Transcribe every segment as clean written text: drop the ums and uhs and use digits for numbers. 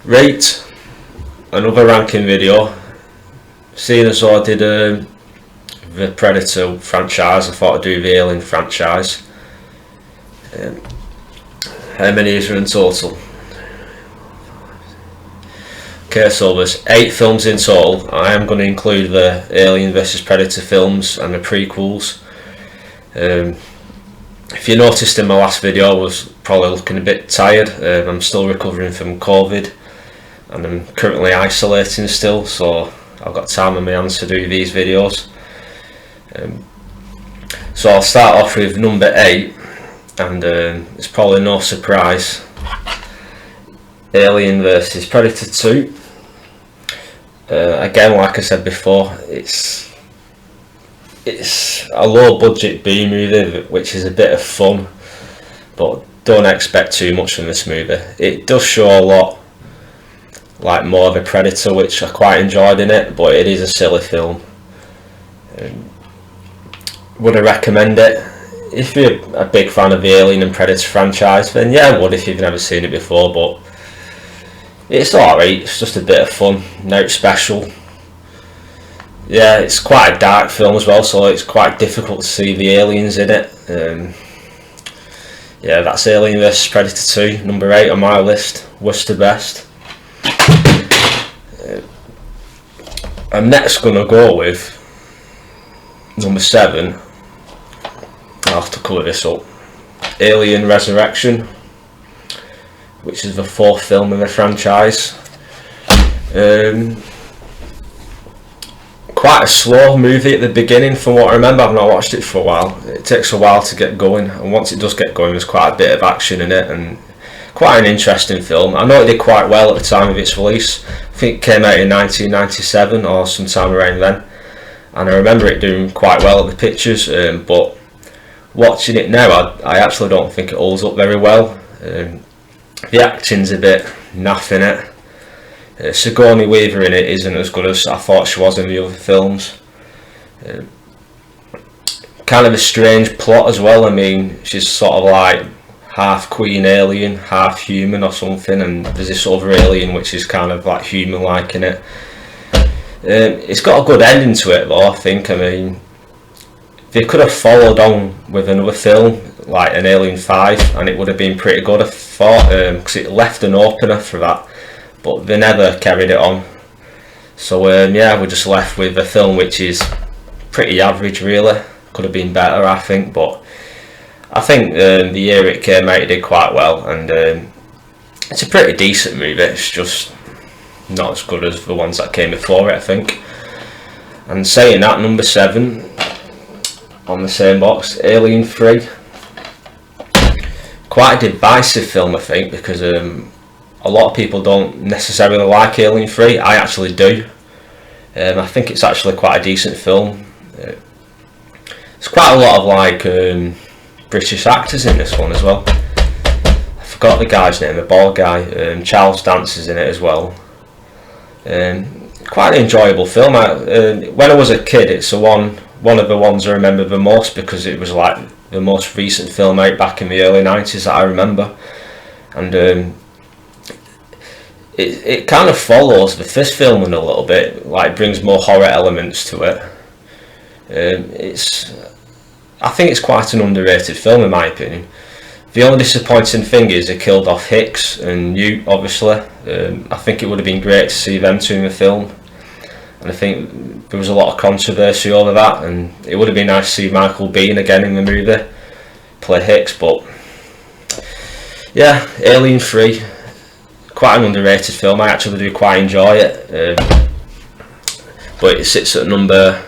Right, another ranking video. Seeing as though I did the Predator franchise, I thought I'd do the Alien franchise. How many is there in total? Okay, so there's 8 films in total. I am going to include the Alien vs Predator films and the prequels. If you noticed in my last video, I was probably looking a bit tired. I'm still recovering from COVID and I'm currently isolating still, so I've got time on my hands to do these videos. So I'll start off with number 8, and it's probably no surprise, Alien vs Predator 2. Again, like I said before, it's a low budget B movie, which is a bit of fun, but don't expect too much from this movie. It does show a lot like more of a Predator, which I quite enjoyed in it, but it is a silly film. Would I recommend it? If you're a big fan of the Alien and Predator franchise, then yeah, I would if you've never seen it before, but it's alright, it's just a bit of fun, nothing special. Yeah, it's quite a dark film as well, so it's quite difficult to see the aliens in it. Yeah, that's Alien vs Predator 2, number 8 on my list, worst to best. I'm next going to go with number 7. I'll have to cover this up. Alien Resurrection, which is the 4th film in the franchise. Quite a slow movie at the beginning from what I remember. I've not watched it for a while. It takes a while to get going, and once it does get going, there's quite a bit of action in it, and quite an interesting film. I know it did quite well at the time of its release. I think it came out in 1997 or sometime around then, and I remember it doing quite well at the pictures, but watching it now, I actually don't think it holds up very well. The acting's a bit naff in it. Sigourney Weaver in it isn't as good as I thought she was in the other films. Kind of a strange plot as well. I mean, she's sort of like half queen alien, half human or something, and there's this other alien which is kind of like human-like in it. It's got a good ending to it though, I think. I mean, they could have followed on with another film like an Alien 5 and it would have been pretty good, I thought, because it left an opener for that, but they never carried it on. So yeah, we're just left with a film which is pretty average really. Could have been better, I think, but I think the year it came out it did quite well, and it's a pretty decent movie. It's just not as good as the ones that came before it, I think. And saying that, number 7 on the same box, Alien 3. Quite a divisive film, I think, because a lot of people don't necessarily like Alien 3. I actually do. I think it's actually quite a decent film. There's quite a lot of like British actors in this one as well. I forgot the guy's name, the bald guy. Charles Dance is in it as well. Quite an enjoyable film. When I was a kid, it's one of the ones I remember the most because it was like the most recent film out back in the early 90s that I remember, and it kind of follows the first film in a little bit, like brings more horror elements to it. I think it's quite an underrated film in my opinion. The only disappointing thing is they killed off Hicks and Newt, obviously. I think it would have been great to see them two in the film, and I think there was a lot of controversy over that, and it would have been nice to see Michael Biehn again in the movie, play Hicks. But yeah, Alien 3, quite an underrated film. I actually do quite enjoy it, but it sits at number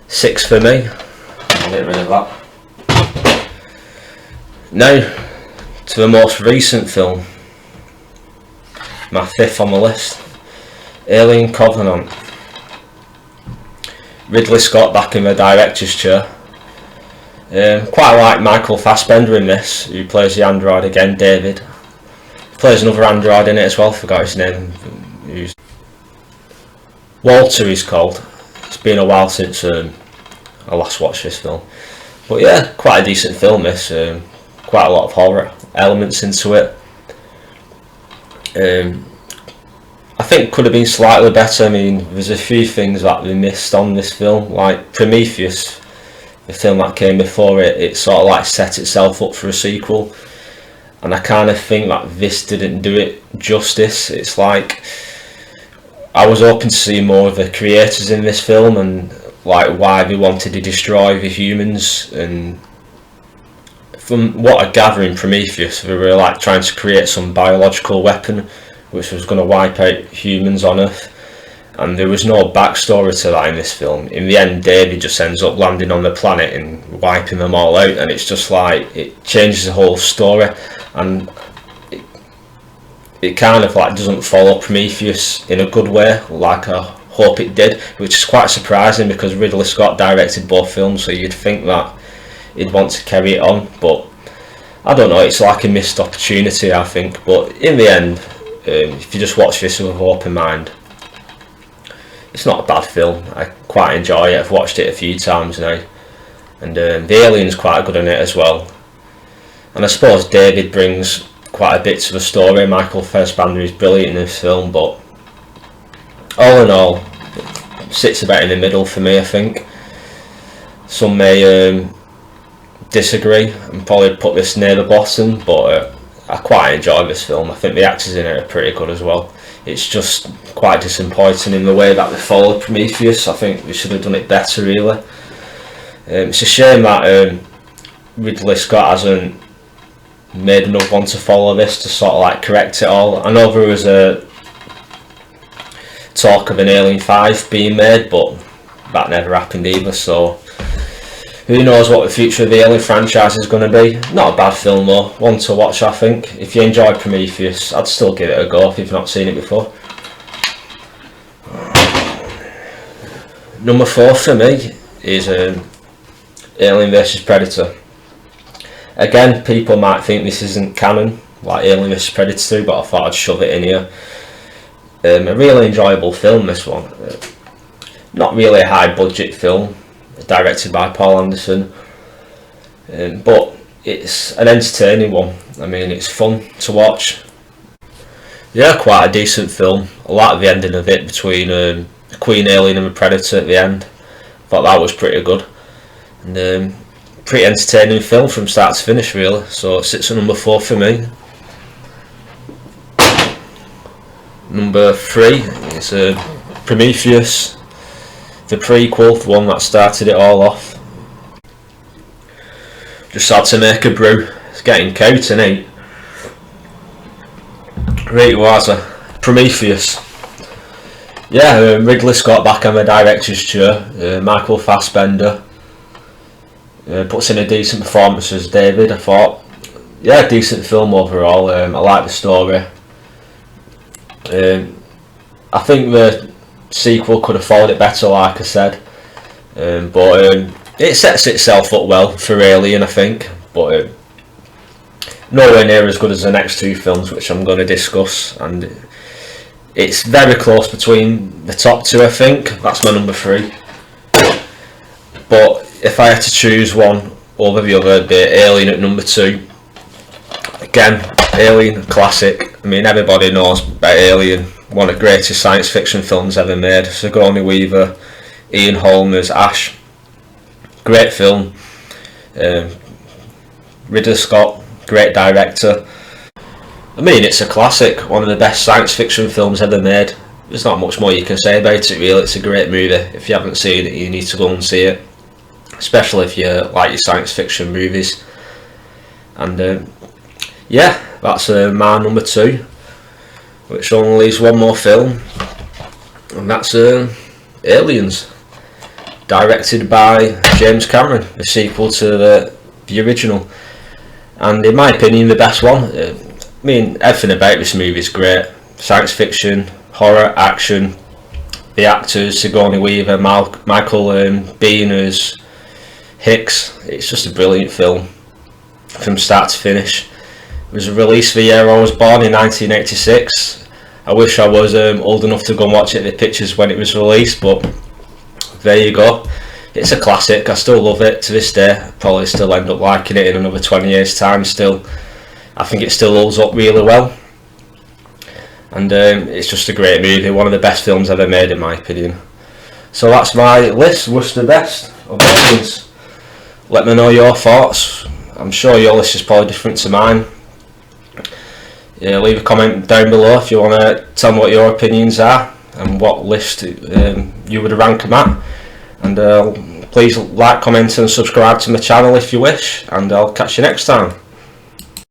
6 for me. I'll get rid of that. Now to the most recent film, my 5th on the list, Alien Covenant. Ridley Scott back in the director's chair. Quite like Michael Fassbender in this, who plays the android again, David. Plays another android in it as well, forgot his name. Walter he's called. It's been a while since I last watched this film. But yeah, quite a decent film this. Quite a lot of horror elements into it. Um, I think could have been slightly better. I mean, there's a few things that we missed on this film, like Prometheus, the film that came before it. It sort of like set itself up for a sequel, and I kind of think that this didn't do it justice. It's like I was hoping to see more of the creators in this film and like why they wanted to destroy the humans. And from what I gather in Prometheus, they were like trying to create some biological weapon which was going to wipe out humans on Earth, and there was no backstory to that in this film. In the end, David just ends up landing on the planet and wiping them all out, and it's just like it changes the whole story, and it kind of like doesn't follow Prometheus in a good way like I hope it did, which is quite surprising because Ridley Scott directed both films, so you'd think that he'd want to carry it on, but I don't know, it's like a missed opportunity I think. But in the end, if you just watch this with an open mind, it's not a bad film. I quite enjoy it. I've watched it a few times now, and the alien's quite good in it as well. And I suppose David brings quite a bit to the story. Michael Fassbender is brilliant in this film, but all in all, it sits about in the middle for me, I think. Some may disagree and probably put this near the bottom, but I quite enjoy this film. I think the actors in it are pretty good as well. It's just quite disappointing in the way that they followed Prometheus. I think they should have done it better, really. It's a shame that Ridley Scott hasn't made another one to follow this to sort of like correct it all. I know there was a talk of an Alien 5 being made, but that never happened either, so who knows what the future of the Alien franchise is going to be. Not a bad film though, one to watch I think. If you enjoyed Prometheus, I'd still give it a go if you've not seen it before. Number 4 for me is Alien vs Predator. Again, people might think this isn't canon, like Alien vs Predator 2, but I thought I'd shove it in here. A really enjoyable film, this one. Not really a high budget film, directed by Paul Anderson, but it's an entertaining one. I mean, it's fun to watch. Yeah, quite a decent film. I like the ending of it between the Queen Alien and the Predator at the end. Thought that was pretty good, and pretty entertaining film from start to finish really, so it sits at number 4 for me. Number 3 is Prometheus, the prequel, the one that started it all off. Just had to make a brew, it's getting cold tonight. Right, was Prometheus. Yeah, Ridley Scott back on the director's chair, Michael Fassbender puts in a decent performance as David, I thought. Yeah, decent film overall. I like the story. I think the sequel could have followed it better, like I said, but it sets itself up well for Alien, I think, but nowhere near as good as the next 2 films, which I'm going to discuss, and it's very close between the top 2, I think. That's my number 3. But if I had to choose one over the other, it'd be Alien at number 2. Again, Alien, classic. I mean, everybody knows about Alien, one of the greatest science fiction films ever made. Sigourney Weaver, Ian Holm as Ash. Great film. Ridley Scott, great director. I mean, it's a classic, one of the best science fiction films ever made. There's not much more you can say about it really. It's a great movie. If you haven't seen it, you need to go and see it, especially if you like your science fiction movies. And yeah, that's my number 2, which only leaves one more film, and that's Aliens, directed by James Cameron, the sequel to the original, and in my opinion the best one. I mean, everything about this movie is great. Science fiction, horror, action, the actors, Sigourney Weaver, Michael Biehn as Hicks. It's just a brilliant film from start to finish. It was released the year I was born, in 1986. I wish I was old enough to go and watch it, the pictures when it was released, but there you go. It's a classic. I still love it to this day. I'll probably still end up liking it in another 20 years time still. I think it still holds up really well. and it's just a great movie, one of the best films ever made in my opinion. So that's my list, Worst to Best of Aliens. Let me know your thoughts. I'm sure your list is probably different to mine. Yeah, leave a comment down below if you want to tell me what your opinions are and what list you would rank them at. And please like, comment and subscribe to my channel if you wish, and I'll catch you next time.